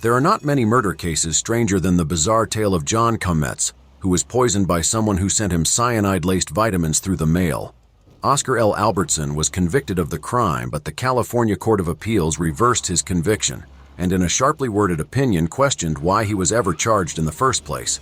There are not many murder cases stranger than the bizarre tale of John Kometz, who was poisoned by someone who sent him cyanide-laced vitamins through the mail. Oscar L. Albertson was convicted of the crime, but the California Court of Appeals reversed his conviction, and in a sharply worded opinion questioned why he was ever charged in the first place.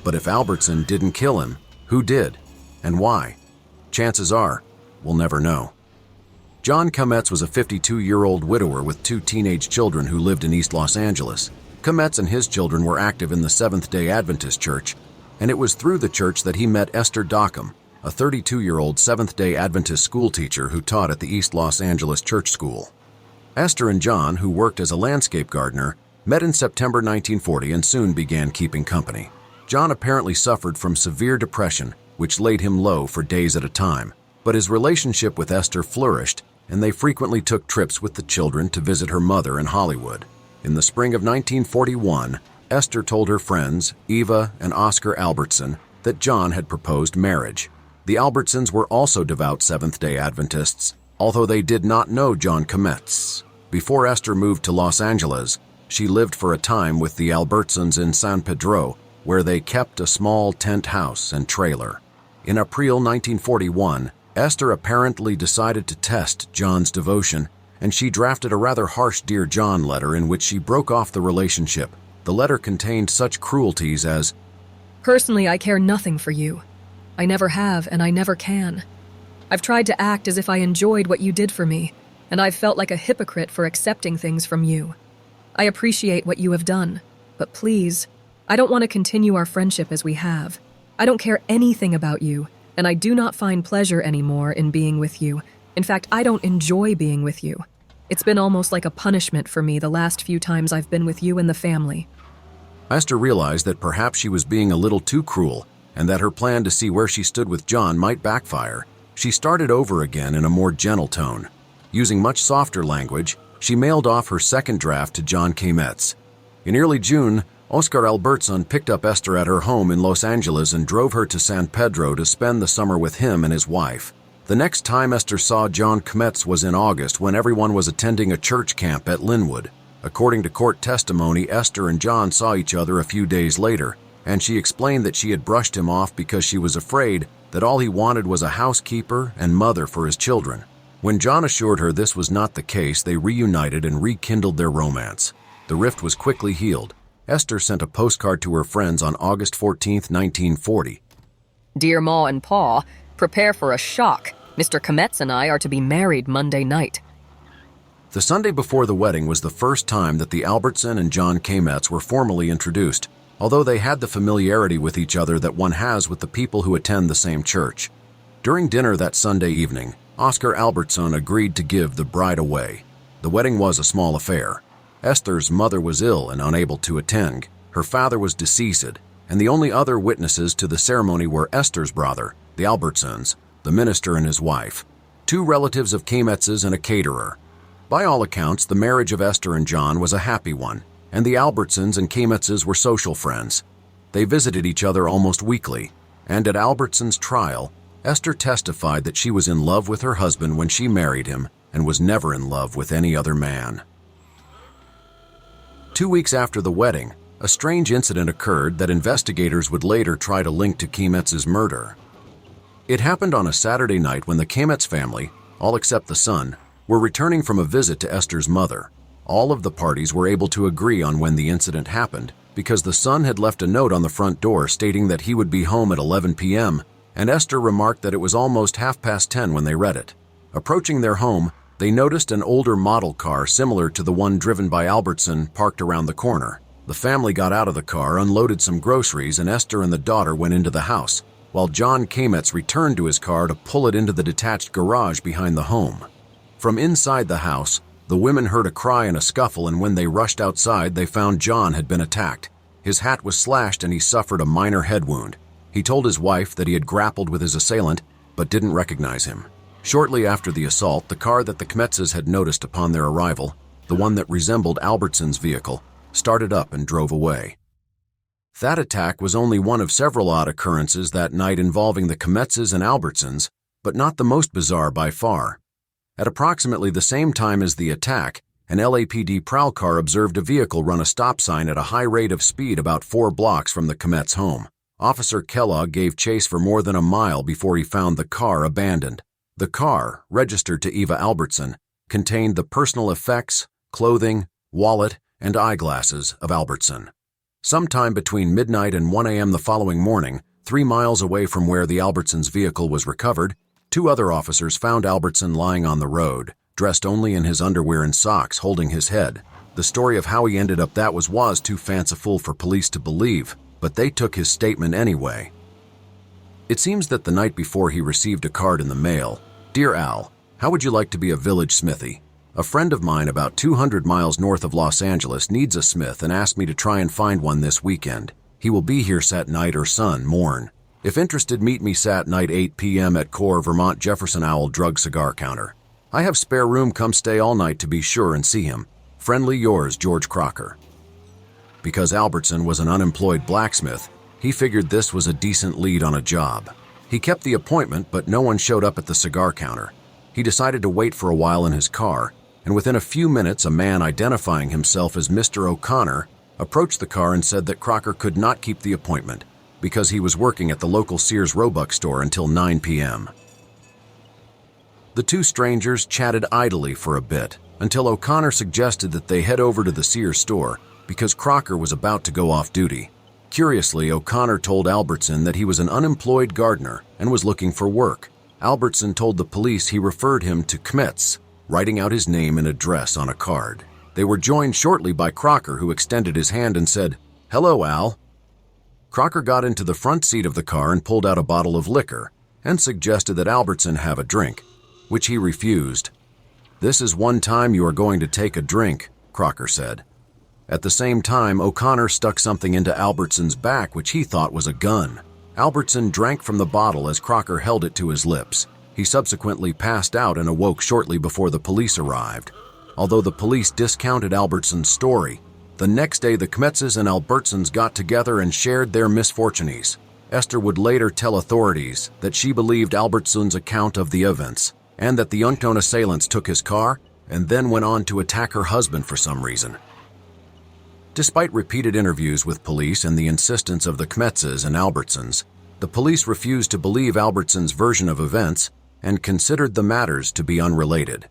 But if Albertson didn't kill him, who did? And why? Chances are, we'll never know. John Kometz was a 52-year-old widower with 2 teenage children who lived in East Los Angeles. Kometz and his children were active in the Seventh-day Adventist Church, and it was through the church that he met Esther Dockham, a 32-year-old Seventh-day Adventist schoolteacher who taught at the East Los Angeles Church School. Esther and John, who worked as a landscape gardener, met in September 1940 and soon began keeping company. John apparently suffered from severe depression, which laid him low for days at a time, but his relationship with Esther flourished, and they frequently took trips with the children to visit her mother in Hollywood. In the spring of 1941, Esther told her friends, Eva and Oscar Albertson, that John had proposed marriage. The Albertsons were also devout Seventh-day Adventists, although they did not know John Kometz. Before Esther moved to Los Angeles, she lived for a time with the Albertsons in San Pedro, where they kept a small tent house and trailer. In April 1941, Esther apparently decided to test John's devotion, and she drafted a rather harsh Dear John letter in which she broke off the relationship. The letter contained such cruelties as, "Personally, I care nothing for you. I never have, and I never can. I've tried to act as if I enjoyed what you did for me, and I've felt like a hypocrite for accepting things from you. I appreciate what you have done, but please, I don't want to continue our friendship as we have. I don't care anything about you, and I do not find pleasure anymore in being with you. In fact, I don't enjoy being with you. It's been almost like a punishment for me the last few times I've been with you and the family." Esther realized that perhaps she was being a little too cruel, and that her plan to see where she stood with John might backfire. She started over again in a more gentle tone. Using much softer language, she mailed off her second draft to John Kometz. In early June, Oscar Albertson picked up Esther at her home in Los Angeles and drove her to San Pedro to spend the summer with him and his wife. The next time Esther saw John Kometz was in August, when everyone was attending a church camp at Linwood. According to court testimony, Esther and John saw each other a few days later, and she explained that she had brushed him off because she was afraid that all he wanted was a housekeeper and mother for his children. When John assured her this was not the case, they reunited and rekindled their romance. The rift was quickly healed. Esther sent a postcard to her friends on August 14, 1940. "Dear Ma and Pa, prepare for a shock. Mr. Kometz and I are to be married Monday night." The Sunday before the wedding was the first time that the Albertson and John Kometz were formally introduced, although they had the familiarity with each other that one has with the people who attend the same church. During dinner that Sunday evening, Oscar Albertson agreed to give the bride away. The wedding was a small affair. Esther's mother was ill and unable to attend. Her father was deceased, and the only other witnesses to the ceremony were Esther's brother, the Albertsons, the minister and his wife, 2 relatives of Kometz's and a caterer. By all accounts, the marriage of Esther and John was a happy one, and the Albertsons and Kometz's were social friends. They visited each other almost weekly, and at Albertson's trial, Esther testified that she was in love with her husband when she married him and was never in love with any other man. 2 weeks after the wedding, a strange incident occurred that investigators would later try to link to Kometz's murder. It happened on a Saturday night when the Kometz family, all except the son, were returning from a visit to Esther's mother. All of the parties were able to agree on when the incident happened because the son had left a note on the front door stating that he would be home at 11 p.m., and Esther remarked that it was almost 10:30 when they read it. Approaching their home, they noticed an older model car similar to the one driven by Albertson parked around the corner. The family got out of the car, unloaded some groceries, and Esther and the daughter went into the house, while John Kometz returned to his car to pull it into the detached garage behind the home. From inside the house, the women heard a cry and a scuffle, and when they rushed outside, they found John had been attacked. His hat was slashed and he suffered a minor head wound. He told his wife that he had grappled with his assailant, but didn't recognize him. Shortly after the assault, the car that the Kometzes had noticed upon their arrival, the one that resembled Albertson's vehicle, started up and drove away. That attack was only one of several odd occurrences that night involving the Kometzes and Albertsons, but not the most bizarre by far. At approximately the same time as the attack, an LAPD prowl car observed a vehicle run a stop sign at a high rate of speed about 4 blocks from the Kometz home. Officer Kellogg gave chase for more than a mile before he found the car abandoned. The car, registered to Eva Albertson, contained the personal effects, clothing, wallet, and eyeglasses of Albertson. Sometime between midnight and 1 a.m. the following morning, 3 miles away from where the Albertsons' vehicle was recovered, 2 other officers found Albertson lying on the road, dressed only in his underwear and socks, holding his head. The story of how he ended up that was too fanciful for police to believe, but they took his statement anyway. It seems that the night before he received a card in the mail. "Dear Al, how would you like to be a village smithy? A friend of mine about 200 miles north of Los Angeles needs a smith and asked me to try and find one this weekend. He will be here Sat night or sun morn. If interested, meet me Sat night 8 p.m. at Core, Vermont Jefferson Owl Drug Cigar Counter. I have spare room, come stay all night to be sure and see him. Friendly yours, George Crocker." Because Albertson was an unemployed blacksmith, he figured this was a decent lead on a job. He kept the appointment, but no one showed up at the cigar counter. He decided to wait for a while in his car, and within a few minutes a man identifying himself as Mr. O'Connor approached the car and said that Crocker could not keep the appointment because he was working at the local Sears Roebuck store until 9 p.m. The two strangers chatted idly for a bit until O'Connor suggested that they head over to the Sears store because Crocker was about to go off duty. Curiously, O'Connor told Albertson that he was an unemployed gardener and was looking for work. Albertson told the police he referred him to Kometz, writing out his name and address on a card. They were joined shortly by Crocker, who extended his hand and said, "Hello, Al." Crocker got into the front seat of the car and pulled out a bottle of liquor and suggested that Albertson have a drink, which he refused. "This is one time you are going to take a drink," Crocker said. At the same time, O'Connor stuck something into Albertson's back which he thought was a gun. Albertson drank from the bottle as Crocker held it to his lips. He subsequently passed out and awoke shortly before the police arrived. Although the police discounted Albertson's story, the next day the Kometzes and Albertsons got together and shared their misfortunes. Esther would later tell authorities that she believed Albertson's account of the events and that the unknown assailants took his car and then went on to attack her husband for some reason. Despite repeated interviews with police and the insistence of the Kometzes and Albertsons, the police refused to believe Albertson's version of events and considered the matters to be unrelated.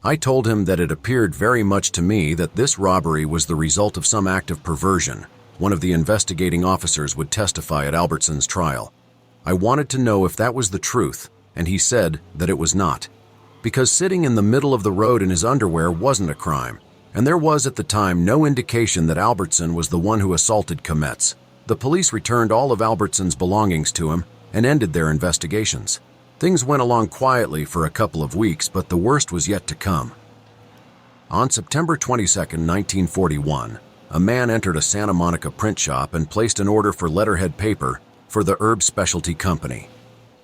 I told him that it appeared very much to me that this robbery was the result of some act of perversion. One of the investigating officers would testify at Albertson's trial. I wanted to know if that was the truth, and he said that it was not. Because sitting in the middle of the road in his underwear wasn't a crime, and there was at the time no indication that Albertson was the one who assaulted Kometz. The police returned all of Albertson's belongings to him and ended their investigations. Things went along quietly for a couple of weeks, but the worst was yet to come. On September 22, 1941, a man entered a Santa Monica print shop and placed an order for letterhead paper for the Herb Specialty Company.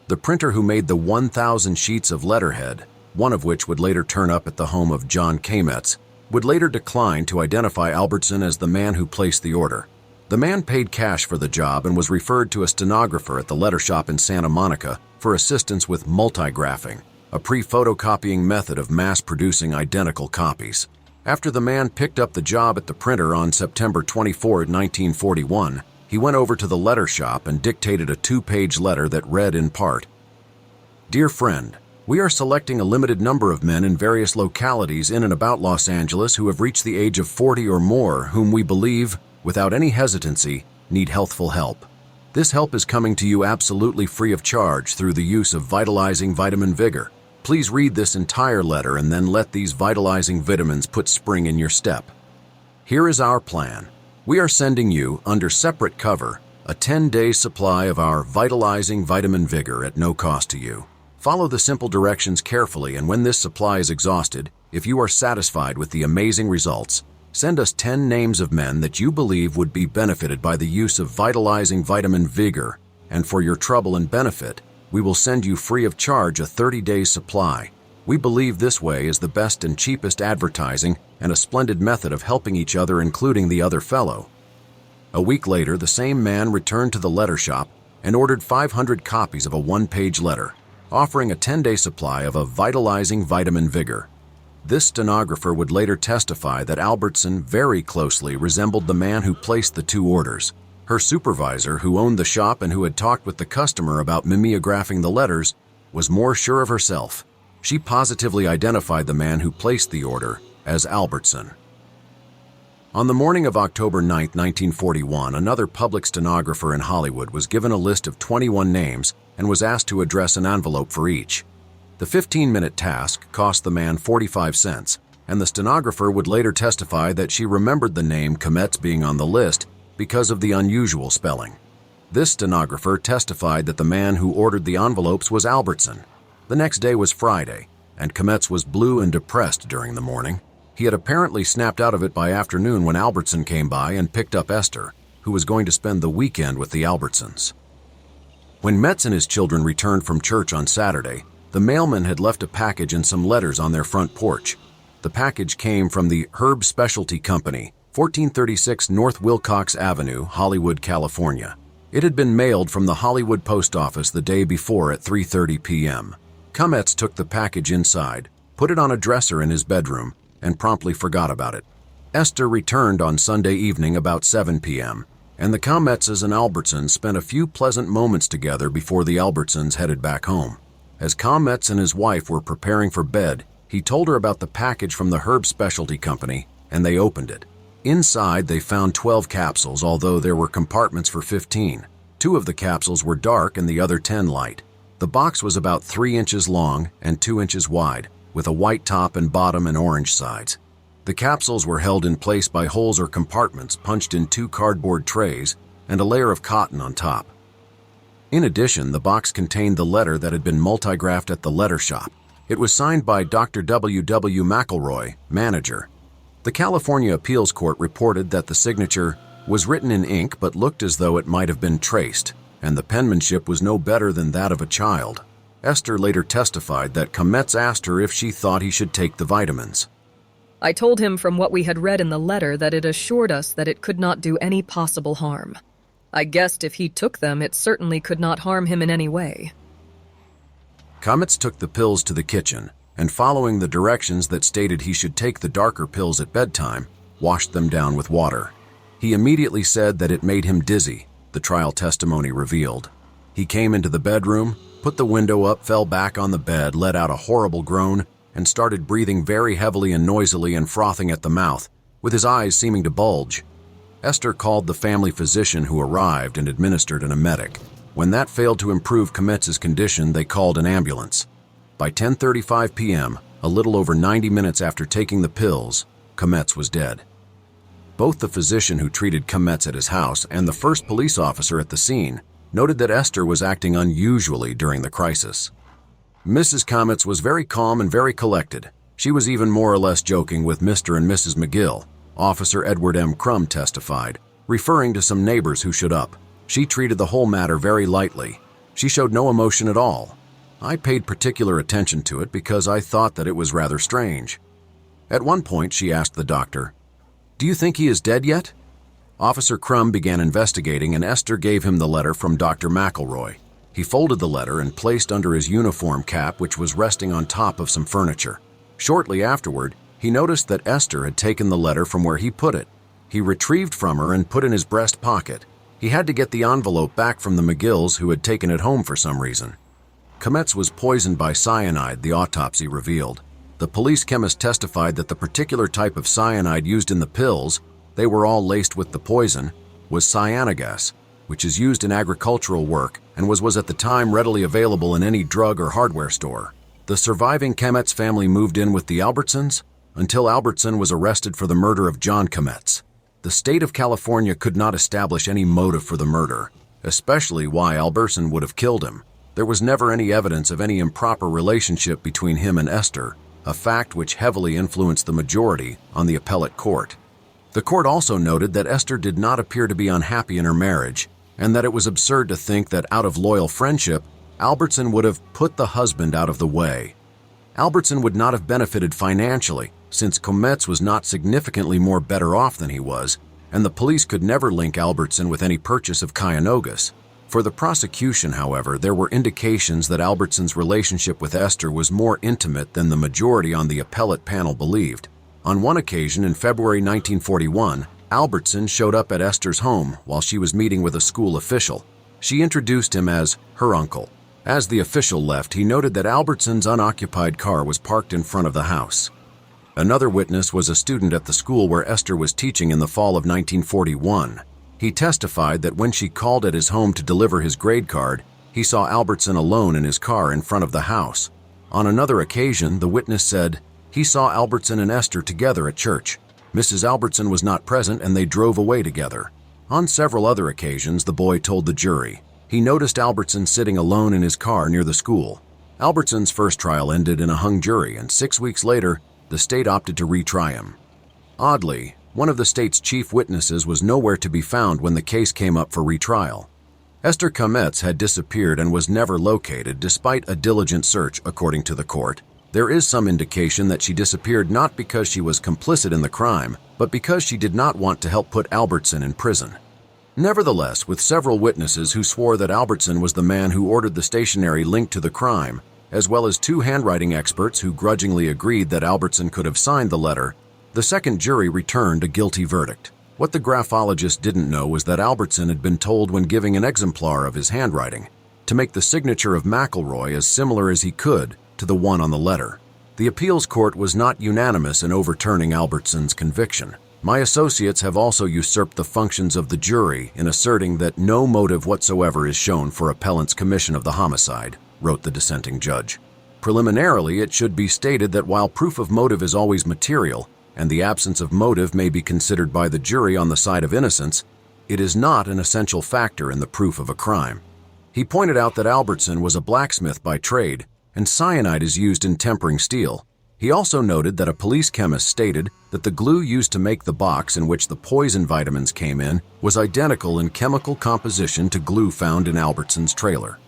The printer who made the 1,000 sheets of letterhead, one of which would later turn up at the home of John Kometz, would later decline to identify Albertson as the man who placed the order. The man paid cash for the job and was referred to a stenographer at the letter shop in Santa Monica for assistance with multigraphing, a pre-photocopying method of mass-producing identical copies. After the man picked up the job at the printer on September 24, 1941, he went over to the letter shop and dictated a 2-page letter that read in part, "Dear friend, we are selecting a limited number of men in various localities in and about Los Angeles who have reached the age of 40 or more whom we believe, without any hesitancy, need healthful help. This help is coming to you absolutely free of charge through the use of vitalizing vitamin vigor. Please read this entire letter and then let these vitalizing vitamins put spring in your step. Here is our plan. We are sending you, under separate cover, a 10-day supply of our vitalizing vitamin vigor at no cost to you. Follow the simple directions carefully, and when this supply is exhausted, if you are satisfied with the amazing results, send us 10 names of men that you believe would be benefited by the use of vitalizing vitamin vigor, and for your trouble and benefit, we will send you free of charge a 30-day supply. We believe this way is the best and cheapest advertising and a splendid method of helping each other, including the other fellow." A week later, the same man returned to the letter shop and ordered 500 copies of a 1-page letter, offering a 10-day supply of a vitalizing vitamin vigor. This stenographer would later testify that Albertson very closely resembled the man who placed the 2 orders. Her supervisor, who owned the shop and who had talked with the customer about mimeographing the letters, was more sure of herself. She positively identified the man who placed the order as Albertson. On the morning of October 9, 1941, another public stenographer in Hollywood was given a list of 21 names and was asked to address an envelope for each. The 15-minute task cost the man 45 cents, and the stenographer would later testify that she remembered the name Kometz being on the list because of the unusual spelling. This stenographer testified that the man who ordered the envelopes was Albertson. The next day was Friday, and Kometz was blue and depressed during the morning. He had apparently snapped out of it by afternoon when Albertson came by and picked up Esther, who was going to spend the weekend with the Albertsons. When Metz and his children returned from church on Saturday, the mailman had left a package and some letters on their front porch. The package came from the Herb Specialty Company, 1436 North Wilcox Avenue, Hollywood, California. It had been mailed from the Hollywood post office the day before at 3:30 p.m. Kometz took the package inside, put it on a dresser in his bedroom, and promptly forgot about it. Esther returned on Sunday evening about 7 p.m., and the Kometzes and Albertsons spent a few pleasant moments together before the Albertsons headed back home. As Kometz and his wife were preparing for bed, he told her about the package from the Herb Specialty Company, and they opened it. Inside, they found 12 capsules, although there were compartments for 15. 2 of the capsules were dark and the other 10 light. The box was about 3 inches long and 2 inches wide, with a white top and bottom and orange sides. The capsules were held in place by holes or compartments punched in 2 cardboard trays and a layer of cotton on top. In addition, the box contained the letter that had been multigraphed at the letter shop. It was signed by Dr. W. W. McElroy, manager. The California Appeals Court reported that the signature was written in ink but looked as though it might have been traced, and the penmanship was no better than that of a child. Esther later testified that Kometz asked her if she thought he should take the vitamins. I told him from what we had read in the letter that it assured us that it could not do any possible harm. I guessed if he took them, it certainly could not harm him in any way. Kometz took the pills to the kitchen, and following the directions that stated he should take the darker pills at bedtime, washed them down with water. He immediately said that it made him dizzy, the trial testimony revealed. He came into the bedroom, put the window up, fell back on the bed, let out a horrible groan, and started breathing very heavily and noisily and frothing at the mouth, with his eyes seeming to bulge. Esther called the family physician who arrived and administered an emetic. When that failed to improve Kometz's condition, they called an ambulance. By 10:35 p.m., a little over 90 minutes after taking the pills, Kometz was dead. Both the physician who treated Kometz at his house and the first police officer at the scene noted that Esther was acting unusually during the crisis. Mrs. Kometz was very calm and very collected. She was even more or less joking with Mr. and Mrs. McGill, Officer Edward M. Crum testified, referring to some neighbors who showed up. She treated the whole matter very lightly. She showed no emotion at all. I paid particular attention to it because I thought that it was rather strange. At one point, she asked the doctor, "Do you think he is dead yet?" Officer Crum began investigating, and Esther gave him the letter from Dr. McElroy. He folded the letter and placed under his uniform cap, which was resting on top of some furniture. Shortly afterward, he noticed that Esther had taken the letter from where he put it. He retrieved from her and put in his breast pocket. He had to get the envelope back from the McGills, who had taken it home for some reason. Kometz was poisoned by cyanide, the autopsy revealed. The police chemist testified that the particular type of cyanide used in the pills, they were all laced with the poison, was cyanogas, which is used in agricultural work and was at the time readily available in any drug or hardware store. The surviving Kometz family moved in with the Albertsons until Albertson was arrested for the murder of John Kometz. The state of California could not establish any motive for the murder, especially why Albertson would have killed him. There was never any evidence of any improper relationship between him and Esther, a fact which heavily influenced the majority on the appellate court. The court also noted that Esther did not appear to be unhappy in her marriage, and that it was absurd to think that out of loyal friendship, Albertson would have put the husband out of the way. Albertson would not have benefited financially, since Kometz was not significantly more better off than he was, and the police could never link Albertson with any purchase of cyanogas. For the prosecution, however, there were indications that Albertson's relationship with Esther was more intimate than the majority on the appellate panel believed. On one occasion in February 1941, Albertson showed up at Esther's home while she was meeting with a school official. She introduced him as her uncle. As the official left, he noted that Albertson's unoccupied car was parked in front of the house. Another witness was a student at the school where Esther was teaching in the fall of 1941. He testified that when she called at his home to deliver his grade card, he saw Albertson alone in his car in front of the house. On another occasion, the witness said he saw Albertson and Esther together at church. Mrs. Albertson was not present and they drove away together. On several other occasions, the boy told the jury he noticed Albertson sitting alone in his car near the school. Albertson's first trial ended in a hung jury, and 6 weeks later, the state opted to retry him. Oddly, one of the state's chief witnesses was nowhere to be found when the case came up for retrial. Esther Kametz had disappeared and was never located despite a diligent search, according to the court. There is some indication that she disappeared not because she was complicit in the crime, but because she did not want to help put Albertson in prison. Nevertheless, with several witnesses who swore that Albertson was the man who ordered the stationery linked to the crime, as well as 2 handwriting experts who grudgingly agreed that Albertson could have signed the letter, the second jury returned a guilty verdict. What the graphologist didn't know was that Albertson had been told when giving an exemplar of his handwriting to make the signature of McElroy as similar as he could to the one on the letter. The appeals court was not unanimous in overturning Albertson's conviction. My associates have also usurped the functions of the jury in asserting that no motive whatsoever is shown for appellant's commission of the homicide, wrote the dissenting judge. Preliminarily, it should be stated that while proof of motive is always material, and the absence of motive may be considered by the jury on the side of innocence, it is not an essential factor in the proof of a crime. He pointed out that Albertson was a blacksmith by trade, and cyanide is used in tempering steel. He also noted that a police chemist stated that the glue used to make the box in which the poison vitamins came in was identical in chemical composition to glue found in Albertson's trailer.